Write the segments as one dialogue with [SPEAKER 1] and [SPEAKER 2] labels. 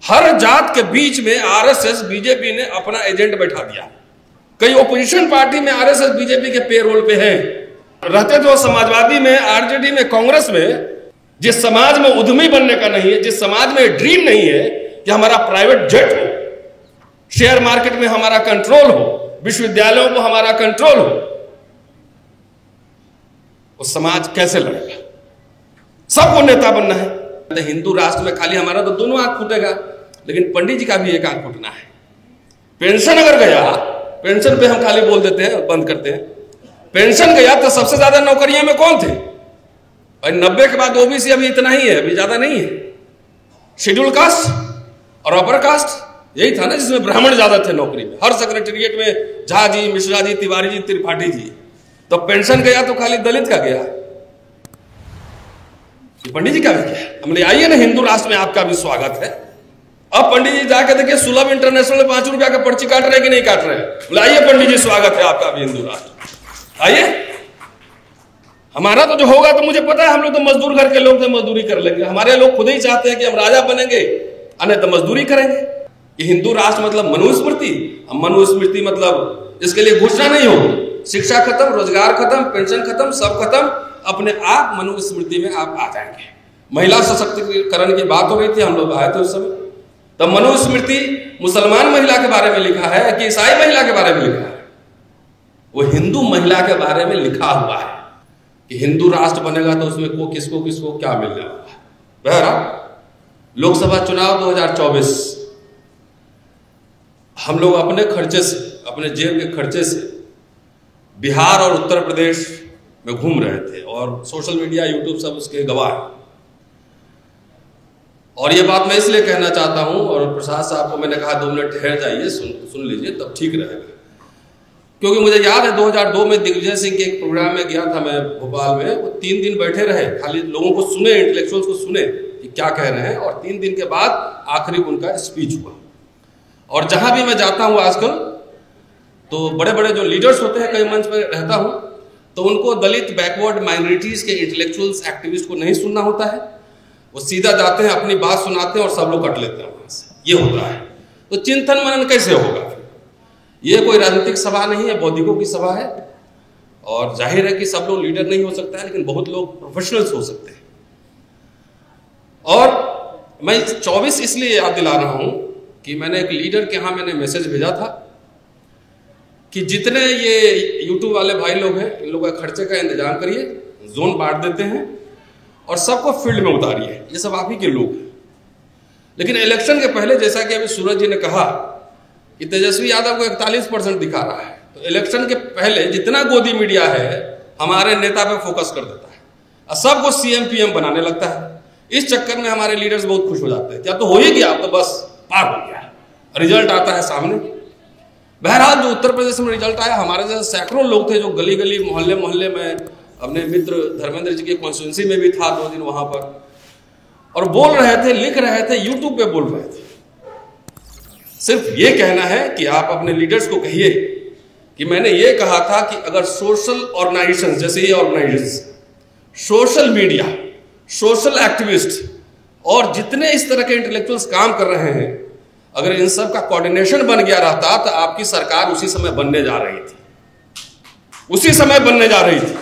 [SPEAKER 1] हर जात के बीच में आरएसएस बीजेपी ने अपना एजेंट बैठा दिया। कई ओपोजिशन पार्टी में आरएसएस बीजेपी के पेरोल पे हैं, रहते तो समाजवादी में, आरजेडी में, कांग्रेस में। जिस समाज में उद्यमी बनने का नहीं है, जिस समाज में ड्रीम नहीं है कि हमारा प्राइवेट जेट हो, शेयर मार्केट में हमारा कंट्रोल हो, विश्वविद्यालयों को हमारा कंट्रोल हो, वो समाज कैसे लड़ेगा? सबको नेता बनना है। हिंदू राष्ट्र में खाली हमारा तो दोनों आंख फूटेगा, लेकिन पंडित जी का भी एक आंख फूटना है। पेंशन अगर गया, पेंशन पे हम खाली बोल देते हैं, बंद करते हैं। पेंशन गया तो सबसे ज्यादा नौकरियों में कौन थे? और 90 के बाद ओबीसी अभी इतना ही है, अभी ज्यादा नहीं है। शेड्यूल कास्ट और अपर कास्ट यही था ना, जिसमें ब्राह्मण ज्यादा थे नौकरी में। हर सेक्रेटेरिएट में झा जी, मिश्रा जी, तिवारी जी, त्रिपाठी जी। तो पेंशन गया तो खाली दलित का गया, पंडित जी का भी क्या? हमने आइए ना, हिंदू राष्ट्र में आपका भी स्वागत है। अब पंडित जी जाके देखिए, सुलभ इंटरनेशनल में 5 रुपया का पर्ची काट रहे कि नहीं काट रहे? बोले आइए पंडित जी, स्वागत है आपका भी हिंदू राष्ट्र, आइए। हमारा तो जो होगा तो मुझे पता है, हम लोग तो मजदूर घर के लोग थे, मजदूरी कर लेंगे। हमारे लोग खुद ही चाहते हैं कि हम राजा बनेंगे, अन्य तो मजदूरी करेंगे। ये हिंदू राष्ट्र मतलब मनुस्मृति। मनुस्मृति मतलब इसके लिए घोषणा नहीं होगी, शिक्षा खत्म, रोजगार खत्म, पेंशन खत्म, सब खत्म, अपने आप मनुस्मृति में आप आ जाएंगे। महिला सशक्तिकरण की बात हो रही थी, हम लोग आए थे उस समय, तब मनुस्मृति मुसलमान महिला के बारे में लिखा है कि ईसाई महिला के बारे में लिखा है? वो हिंदू महिला के बारे में लिखा हुआ है कि हिंदू राष्ट्र बनेगा तो उसमें को किसको किसको क्या मिलने वाला है। बहरहाल लोकसभा चुनाव 2024 हम लोग अपने खर्चे से, अपने जेब के खर्चे से बिहार और उत्तर प्रदेश में घूम रहे थे, और सोशल मीडिया, यूट्यूब सब उसके गवाह है। और ये बात मैं इसलिए कहना चाहता हूं, और प्रसाद साहब को मैंने कहा 2 मिनट ठहर जाइए, सुन लीजिए, तब ठीक रहेगा। क्योंकि मुझे याद है 2002 में दिग्विजय सिंह के एक प्रोग्राम में गया था मैं भोपाल में। वो 3 दिन बैठे रहे, खाली लोगों को सुने, इंटेलेक्चुअल्स को सुने कि क्या कह रहे हैं, और 3 दिन के बाद आखिरी उनका स्पीच हुआ। और जहां भी मैं जाता हूं आजकल, तो बड़े बड़े जो लीडर्स होते हैं, कई मंच पर रहता हूं, तो उनको दलित, बैकवर्ड, माइनॉरिटीज के इंटेलेक्चुअल्स, एक्टिविस्ट को नहीं सुनना होता है। वो सीधा जाते हैं, अपनी बात सुनाते हैं और सब लोग कट लेते हैं वहां से। ये होता है। तो चिंतन मनन कैसे होगा? ये कोई राजनीतिक सभा नहीं है, बौद्धिकों की सभा है। और जाहिर है कि सब लोग लीडर नहीं हो सकता है, लेकिन बहुत लोग प्रोफेशनल्स हो सकते हैं। और मैं 24 इसलिए याद दिला रहा हूं कि मैंने एक लीडर के यहां मैंने मैसेज भेजा था कि जितने ये यूट्यूब वाले भाई लोग हैं, इन लोगों के खर्चे का इंतजाम करिए, जोन बांट देते हैं और सबको फील्ड में उतारिए। ये सब आप ही के लोग हैं। लेकिन इलेक्शन के पहले, जैसा कि अभी सूरज जी ने कहा कि तेजस्वी यादव को 41% दिखा रहा है, तो इलेक्शन के पहले जितना गोदी मीडिया है हमारे नेता पे फोकस कर देता है और सबको सीएम पीएम बनाने लगता है। इस चक्कर में हमारे लीडर्स बहुत खुश हो जाते हैं, क्या तो हो ही गया, अब तो बस पार हो गया, रिजल्ट आता है सामने। बहरहाल जो उत्तर प्रदेश में रिजल्ट आया, हमारे जैसे सैकड़ों लोग थे जो गली गली, मोहल्ले मोहल्ले में, अपने मित्र धर्मेंद्र जी की कॉन्स्टिट्यूंसी में भी था 2 दिन वहां पर, और बोल रहे थे, लिख रहे थे, यूट्यूब पे बोल रहे थे। सिर्फ ये कहना है कि आप अपने लीडर्स को कहिए कि मैंने ये कहा था कि अगर सोशल ऑर्गेनाइजेशन, जैसे ये organisation, social media, social activist और जितने इस तरह के इंटेलेक्चुअल्स काम कर रहे हैं, अगर इन सब का कोऑर्डिनेशन बन गया रहता तो आपकी सरकार उसी समय बनने जा रही थी, उसी समय बनने जा रही थी।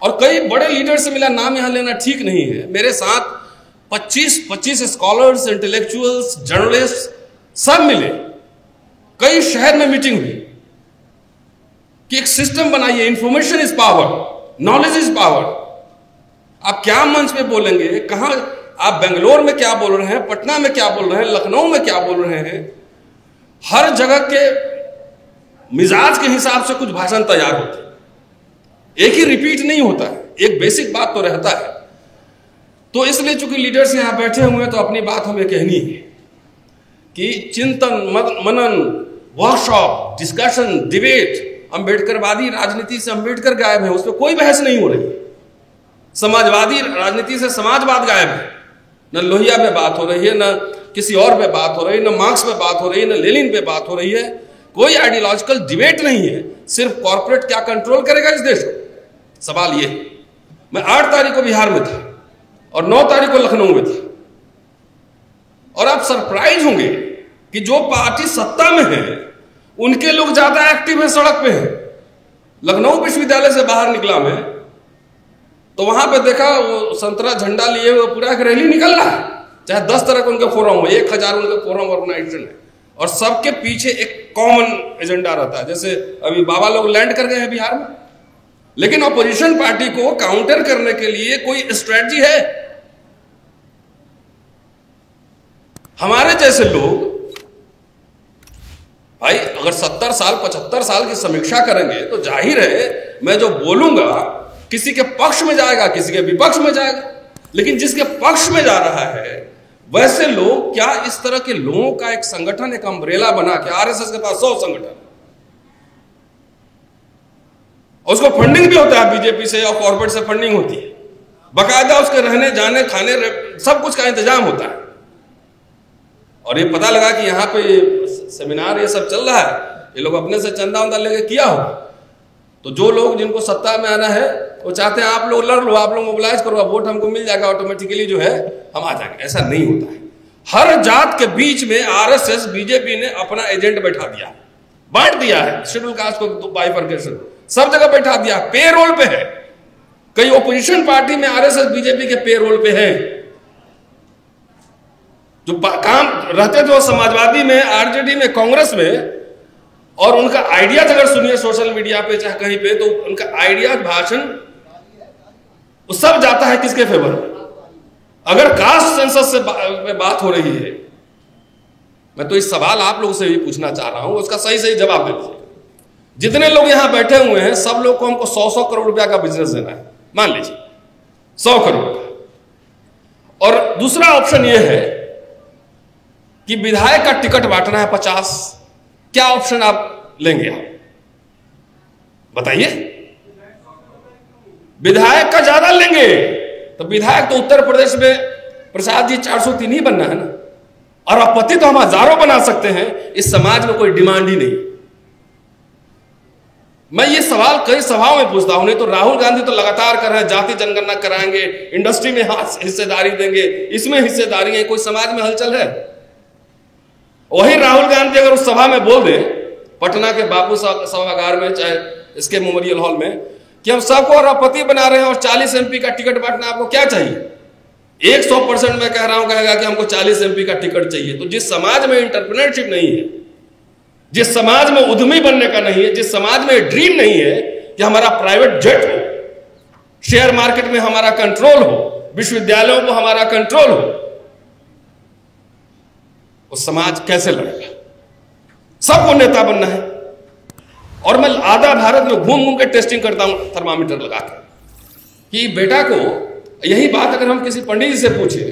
[SPEAKER 1] और कई बड़े लीडर से मिला, नाम यहां लेना ठीक नहीं है। मेरे साथ 25 स्कॉलर्स, इंटेलेक्चुअल्स, जर्नलिस्ट सब मिले, कई शहर में मीटिंग हुई कि एक सिस्टम बनाइए, information is power, knowledge is power. आप क्या मंच पे बोलेंगे, कहां आप बेंगलोर में क्या बोल रहे हैं, पटना में क्या बोल रहे हैं, लखनऊ में क्या बोल रहे हैं, हर जगह के मिजाज के हिसाब से कुछ भाषण तैयार होते हैं, एक ही रिपीट नहीं होता है, एक बेसिक बात तो रहता है। तो इसलिए चूंकि लीडर्स यहां बैठे हुए हैं, तो अपनी बात हमें कहनी है कि चिंतन मनन, वर्कशॉप, डिस्कशन, डिबेट, अंबेडकरवादी राजनीति से अंबेडकर गायब है, उस पर कोई बहस नहीं हो रही। समाजवादी राजनीति से समाजवाद गायब है, न लोहिया पे बात हो रही है, न किसी और पे बात हो रही है, न मार्क्स पे बात हो रही है, न लेनिन पे बात हो रही है। कोई आइडियोलॉजिकल डिबेट नहीं है, सिर्फ कॉर्पोरेट क्या कंट्रोल करेगा इस देश को। सवाल ये, मैं 8 तारीख को बिहार में था और 9 तारीख को लखनऊ में था। और आप सरप्राइज होंगे कि जो पार्टी सत्ता में है उनके लोग ज्यादा एक्टिव है, सड़क पे है। लखनऊ विश्वविद्यालय से बाहर निकला मैं तो वहां पे देखा वो संतरा झंडा लिए हुए पूरा एक रैली निकल रहा है, चाहे 10 तरह के उनके फोरम हो, 1000 उनके फोरम ऑर्गेनाइजेशन है, और सबके पीछे एक कॉमन एजेंडा रहता है। जैसे अभी बाबा लोग लैंड कर गए हैं बिहार में, लेकिन ऑपोजिशन पार्टी को काउंटर करने के लिए कोई स्ट्रेटजी है? हमारे जैसे लोग भाई अगर 70 साल 75 साल की समीक्षा करेंगे तो जाहिर है मैं जो बोलूंगा किसी के पक्ष में जाएगा, किसी के विपक्ष में जाएगा। लेकिन जिसके पक्ष में जा रहा है वैसे लोग क्या इस तरह के लोगों का एक संगठन, एक अम्ब्रेला बना के, आरएसएस के पास 100 संगठन, उसको फंडिंग भी होता है बीजेपी से और कॉर्पोरेट से फंडिंग होती है, बाकायदा उसके रहने जाने खाने सब कुछ का इंतजाम होता है। और ये पता लगा कि यहाँ पे सेमिनार ये सब चल रहा है, ये लोग अपने से चंदा वंदा लेके किया हो, तो जो लोग जिनको सत्ता में आना है वो चाहते हैं आप लोग लड़ लो, आप लोग मोबिलाइज करो, वोट हमको मिल जाएगा ऑटोमेटिकली, जो है हम आ जाएंगे। ऐसा नहीं होता है। हर जात के बीच में आरएसएस बीजेपी ने अपना एजेंट बैठा दिया, बांट दिया है शेड्यूल कास्ट को, बाइफरकेशन सब जगह बैठा दिया, पे रोल पे है। कई ओपोजिशन पार्टी में आरएसएस बीजेपी के पे रोल पे है। जो काम रहते थे वो समाजवादी में, आरजेडी में, कांग्रेस में, और उनका आइडियाज अगर सुनिए सोशल मीडिया पे चाहे कहीं पे, तो उनका आइडियाज, भाषण, वो सब जाता है किसके फेवर में? अगर कास्ट सेंसस से बात हो रही है, मैं तो इस सवाल आप लोगों से भी पूछना चाह रहा हूं, उसका सही सही जवाब दे दीजिए। जितने लोग यहां बैठे हुए हैं सब लोग को हमको 100-100 करोड़ रुपया का बिजनेस देना है, मान लीजिए 100 करोड़ का। और दूसरा ऑप्शन यह है कि विधायक का टिकट बांटना है 50। क्या ऑप्शन आप लेंगे? आप बताइए। विधायक का ज्यादा लेंगे तो विधायक तो उत्तर प्रदेश में प्रसाद जी 403 ही बनना है ना, और आपत्ति तो हम हजारों बना सकते हैं। इस समाज में कोई डिमांड ही नहीं। मैं ये सवाल कई सभाओं में पूछता हूं, नहीं तो राहुल गांधी तो लगातार कर रहे हैं, जाति जनगणना कराएंगे, इंडस्ट्री में हिस्सेदारी देंगे, इसमें हिस्सेदारी है, कोई समाज में हलचल है? वही राहुल गांधी अगर उस सभा में बोल दे, पटना के बापू सभागार में, चाहे इसके मेमोरियल हॉल में, कि हम सबको राष्ट्रपति बना रहे हैं और 40 एमपी का टिकट बांटना, आपको क्या चाहिए? 100% मैं कह रहा हूं कहेगा कि हमको 40 एमपी का टिकट चाहिए। तो जिस समाज में एंटरप्रेन्योरशिप नहीं है, जिस समाज में उद्यमी बनने का नहीं है, जिस समाज में ड्रीम नहीं है कि हमारा प्राइवेट जेट हो, शेयर मार्केट में हमारा कंट्रोल हो, विश्वविद्यालयों को हमारा कंट्रोल हो, वो समाज कैसे लड़ेगा? सबको नेता बनना है। और मैं आधा भारत में घूम घूम के टेस्टिंग करता हूं थर्मामीटर लगा के, कि बेटा को, यही बात अगर हम किसी पंडित जी से पूछे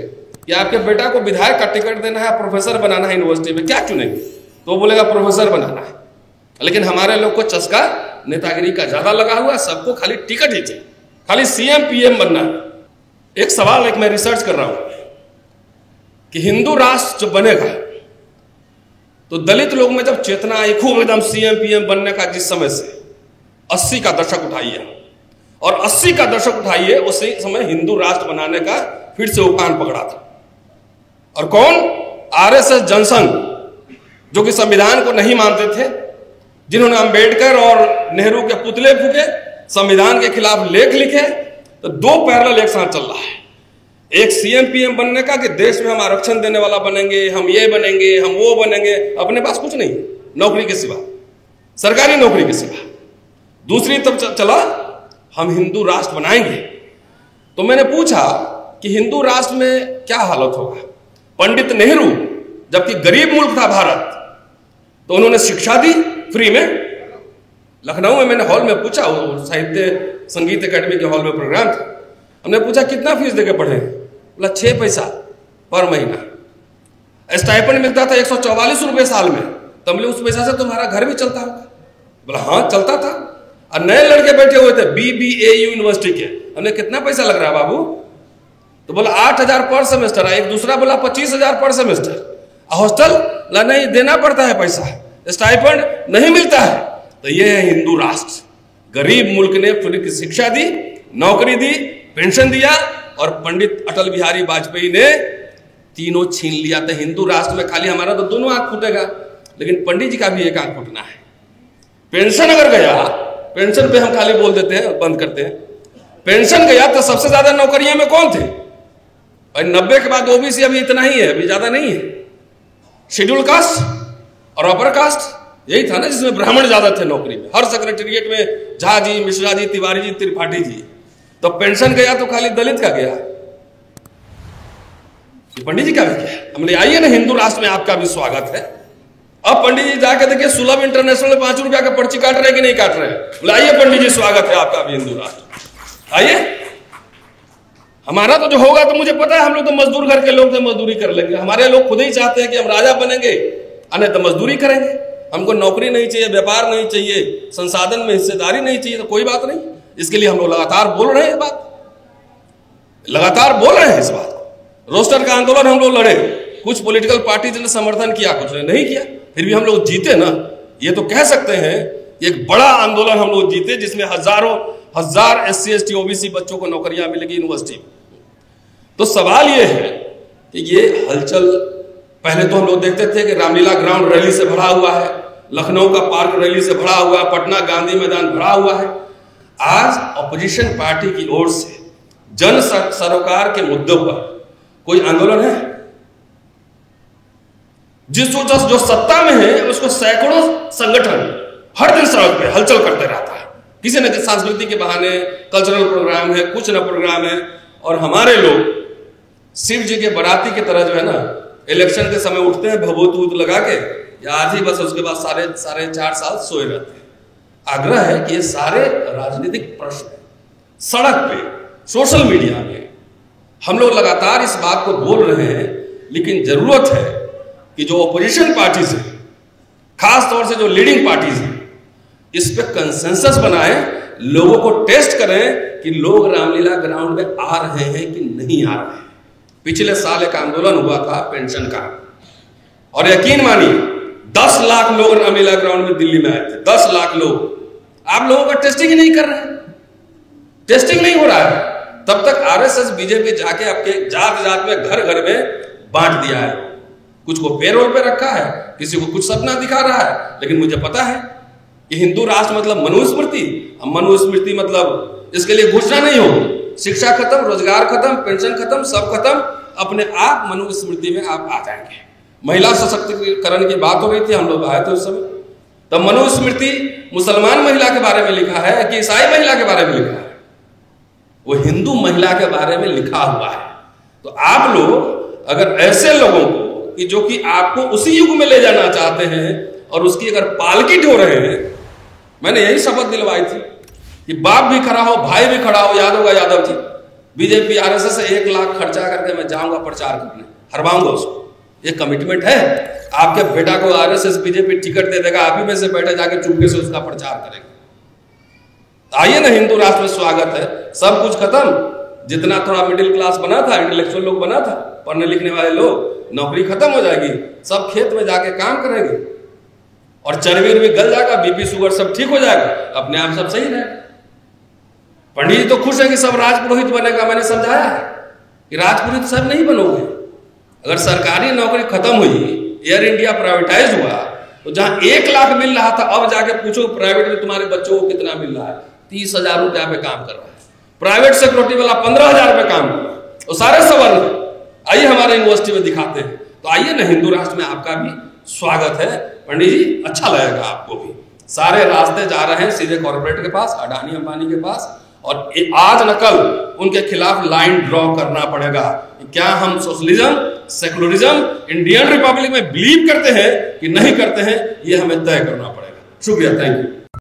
[SPEAKER 1] कि आपके बेटा को विधायक का टिकट देना है, प्रोफेसर बनाना है यूनिवर्सिटी में, क्या चुनेंगे? तो वो बोलेगा प्रोफेसर बनाना है। लेकिन हमारे लोग को चस्का नेतागिरी का ज्यादा लगा हुआ, सबको खाली टिकट ही चाहिए, खाली सीएम पीएम बनना है। एक सवाल, एक मैं रिसर्च कर रहा हूं कि हिंदू राष्ट्र जो बनेगा तो दलित लोग में जब चेतना आई खूब एकदम सीएम पीएम बनने का, जिस समय से 80 का दशक उठाइए, और 80 का दशक उठाइए, उसी समय हिंदू राष्ट्र बनाने का फिर से उपान पकड़ा था। और कौन? आरएसएस जनसंघ, जो कि संविधान को नहीं मानते थे, जिन्होंने अंबेडकर और नेहरू के पुतले फूके, संविधान के खिलाफ लेख लिखे। तो 2 पैरेलल एक साथ चल रहा है, एक सीएम पीएम बनने का कि देश में हम आरक्षण देने वाला बनेंगे, हम ये बनेंगे, हम वो बनेंगे, अपने पास कुछ नहीं नौकरी के सिवा, सरकारी नौकरी के सिवा। दूसरी तब चला हम हिंदू राष्ट्र बनाएंगे। तो मैंने पूछा कि हिंदू राष्ट्र में क्या हालत होगा? पंडित नेहरू, जबकि गरीब मुल्क था भारत, तो उन्होंने शिक्षा दी फ्री में। लखनऊ में मैंने हॉल में पूछा, साहित्य संगीत अकेडमी के हॉल में प्रोग्राम था, हमने पूछा कितना फीस देके पढ़े? बोला 6 पैसा पर महीना। स्टाइपेंड मिलता था 144 रुपए साल में। तो बोले उस पैसा से तुम्हारा घर भी चलता होगा? बोला हाँ चलता था। और नए लड़के बैठे हुए थे BBAU यूनिवर्सिटी के, हमने कितना पैसा लग रहा है बाबू? तो बोला 8,000 पर सेमेस्टर। एक दूसरा बोला 25,000 पर सेमेस्टर। हॉस्टल ला नहीं देना पड़ता है पैसा, स्टाइपेंड नहीं मिलता है। तो ये है हिंदू राष्ट्र। गरीब मुल्क ने फ्री की शिक्षा दी, नौकरी दी, पेंशन दिया, और पंडित अटल बिहारी वाजपेयी ने तीनों छीन लिया। तो हिंदू राष्ट्र में खाली हमारा तो दोनों आंख फूटेगा, लेकिन पंडित जी का भी एक आंख फूटना है। पेंशन अगर गया, पेंशन पे हम खाली बोल देते हैं, बंद करते हैं। पेंशन गया तो सबसे ज्यादा नौकरियों में कौन थे? और 90 के बाद ओबीसी अभी इतना ही है, अभी ज्यादा नहीं है। शेड्यूल कास्ट और अपर कास्ट यही था ना, जिसमें ब्राह्मण ज्यादा थे नौकरी में। हर सेक्रेटेरिएट में झा जी, मिश्रा जी, तिवारी जी, त्रिपाठी जी। तो पेंशन गया तो खाली दलित का गया, पंडित जी का भी गया। हमने आइए ना, हिंदू राष्ट्र में आपका भी स्वागत है। अब पंडित जी जाके देखिए सुलभ इंटरनेशनल में 5 रुपया का पर्ची काट रहे हैं कि नहीं काट रहे हैं? बोले आइए पंडित जी, स्वागत है आपका भी हिंदू राष्ट्र, आइए। हमारा तो जो होगा तो मुझे पता है, हम लोग तो मजदूर घर के लोग थे, मजदूरी कर लेंगे। हमारे लोग खुद ही चाहते हैं कि हम राजा बनेंगे, अन्य तो मजदूरी करेंगे। हमको नौकरी नहीं चाहिए, व्यापार नहीं चाहिए, संसाधन में हिस्सेदारी नहीं चाहिए, तो कोई बात नहीं। इसके लिए हम लोग लगातार बोल रहे हैं, बात लगातार बोल रहे हैं इस बात को। रोस्टर का आंदोलन हम लोग लड़े, कुछ पॉलिटिकल पार्टी ने समर्थन किया, कुछ ने नहीं किया, फिर भी हम लोग जीते ना। ये तो कह सकते हैं एक बड़ा आंदोलन हम लोग जीते, जिसमें हजार SC ST OBC बच्चों को नौकरियां मिलेगी यूनिवर्सिटी में। तो सवाल ये है कि ये हलचल पहले तो हम लोग देखते थे कि रामलीला ग्राउंड रैली से भरा हुआ है, लखनऊ का पार्क रैली से भरा हुआ है, पटना गांधी मैदान भरा हुआ है। आज अपोजिशन पार्टी की ओर से जन सरोकार के मुद्दों पर कोई आंदोलन है? जो सत्ता में है उसको सैकड़ों संगठन हर दिन सड़क पे हलचल करते रहता है। किसी न सांस्कृतिक के बहाने कल्चरल प्रोग्राम है, कुछ न प्रोग्राम है। और हमारे लोग शिव जी के बराती की तरह जो है ना, इलेक्शन के समय उठते हैं भभूत वूत लगा के, या आज ही बस उसके बाद साढ़े 4 साल सोए रहते हैं। आग्रह है कि ये सारे राजनीतिक प्रश्न सड़क पे, सोशल मीडिया में हम लोग लगातार इस बात को बोल रहे हैं, लेकिन जरूरत है कि जो अपोजिशन पार्टीज है, खास तौर से जो लीडिंग पार्टीज है, इस पे कंसेंसस बनाएं, लोगों को टेस्ट करें कि लोग रामलीला ग्राउंड में आ रहे हैं कि नहीं आ रहे हैं। पिछले साल एक आंदोलन हुआ था पेंशन का, और यकीन मानिए 10 लाख लोग रामलीला ग्राउंड में दिल्ली में आए थे। 10 लाख लोग। आप लोगों का टेस्टिंग ही नहीं कर रहे हैं, टेस्टिंग नहीं हो रहा है। तब तक RSS बीजेपी जाके आपके जात जात में घर घर में बांट दिया है। कुछ को पेरोल पे रखा है, किसी को कुछ सपना दिखा रहा है। लेकिन मुझे पता है कि हिंदू राष्ट्र मतलब मनुस्मृति, मनुस्मृति मतलब इसके लिए घोषणा नहीं होगी। शिक्षा खत्म, रोजगार खत्म, पेंशन खत्म, सब खत्म, अपने आप मनुस्मृति में आप आ जाएंगे। महिला सशक्तिकरण की बात हो रही थी, हम लोग आए थे उस समय, तब मनुस्मृति मुसलमान महिला के बारे में लिखा है कि ईसाई महिला के बारे में लिखा है? वो हिंदू महिला के बारे में लिखा हुआ है। तो आप लोग अगर ऐसे लोगों को कि जो कि आपको उसी युग में ले जाना चाहते हैं और उसकी अगर पालकी ढो रहे हैं, मैंने यही शपथ दिलवाई थी कि बाप भी खड़ा हो, भाई भी खड़ा हो, याद होगा यादव जी, बीजेपी RSS से 1 लाख खर्चा करके मैं जाऊंगा प्रचार करने, हरवाऊंगा उसको। ये कमिटमेंट है। आपके बेटा को RSS बीजेपी टिकट दे देगा, आप ही में से बैठे जाके चुपके से उसका प्रचार करेंगे। आइए ना, हिंदू राष्ट्र में स्वागत है। सब कुछ खत्म, जितना थोड़ा मिडिल क्लास बना था, इंटेलेक्चुअल लोग बना था, पढ़ने लिखने वाले लोग, नौकरी खत्म हो जाएगी, सब खेत में जाके काम करेंगे और चर्बी भी गल जाएगा, BP शुगर सब ठीक हो जाएगा, अपने आप सब सही रहेगा। पंडित जी तो खुश है कि सब राजपुरोहित बनेगा। मैंने समझाया है कि राजपुरोहित सब नहीं बनोगे। अगर सरकारी नौकरी खत्म हुई, एयर इंडिया प्राइवेटाइज हुआ, तो जहां 1 लाख मिल रहा था, अब जाके पूछो प्राइवेट में तुम्हारे बच्चों को कितना मिल रहा है? 30,000 रुपया पे काम कर रहा है। प्राइवेट सिक्योरिटी वाला 15,000 पे काम कर रहा है। तो सारे सवर्ण है। आइए हमारे यूनिवर्सिटी में दिखाते हैं। तो आइए ना, हिंदू राष्ट्र में आपका भी स्वागत है पंडित जी, अच्छा लगेगा आपको भी। सारे रास्ते जा रहे हैं सीधे कॉर्पोरेट के पास, अडानी अंबानी के पास, और आज न कल उनके खिलाफ लाइन ड्रॉ करना पड़ेगा। क्या हम सोशलिज्म, सेकुलरिज्म, इंडियन रिपब्लिक में बिलीव करते हैं कि नहीं करते हैं, ये हमें तय करना पड़ेगा। शुक्रिया, थैंक यू।